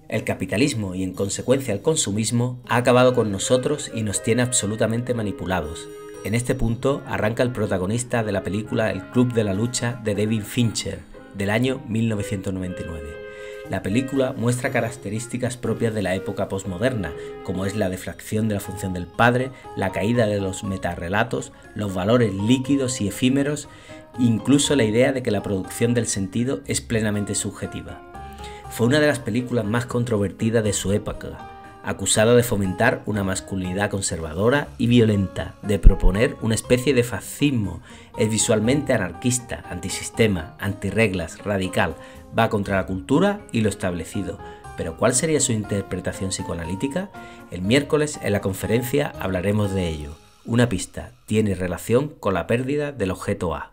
El capitalismo y en consecuencia el consumismo ha acabado con nosotros y nos tiene absolutamente manipulados. En este punto arranca el protagonista de la película El Club de la Lucha de David Fincher, del año 1999. La película muestra características propias de la época posmoderna, como es la deflación de la función del padre, la caída de los metarrelatos, los valores líquidos y efímeros, incluso la idea de que la producción del sentido es plenamente subjetiva. Fue una de las películas más controvertidas de su época, acusada de fomentar una masculinidad conservadora y violenta, de proponer una especie de fascismo, es visualmente anarquista, antisistema, antirreglas, radical, va contra la cultura y lo establecido. Pero ¿cuál sería su interpretación psicoanalítica? El miércoles en la conferencia hablaremos de ello. Una pista tiene relación con la pérdida del objeto A.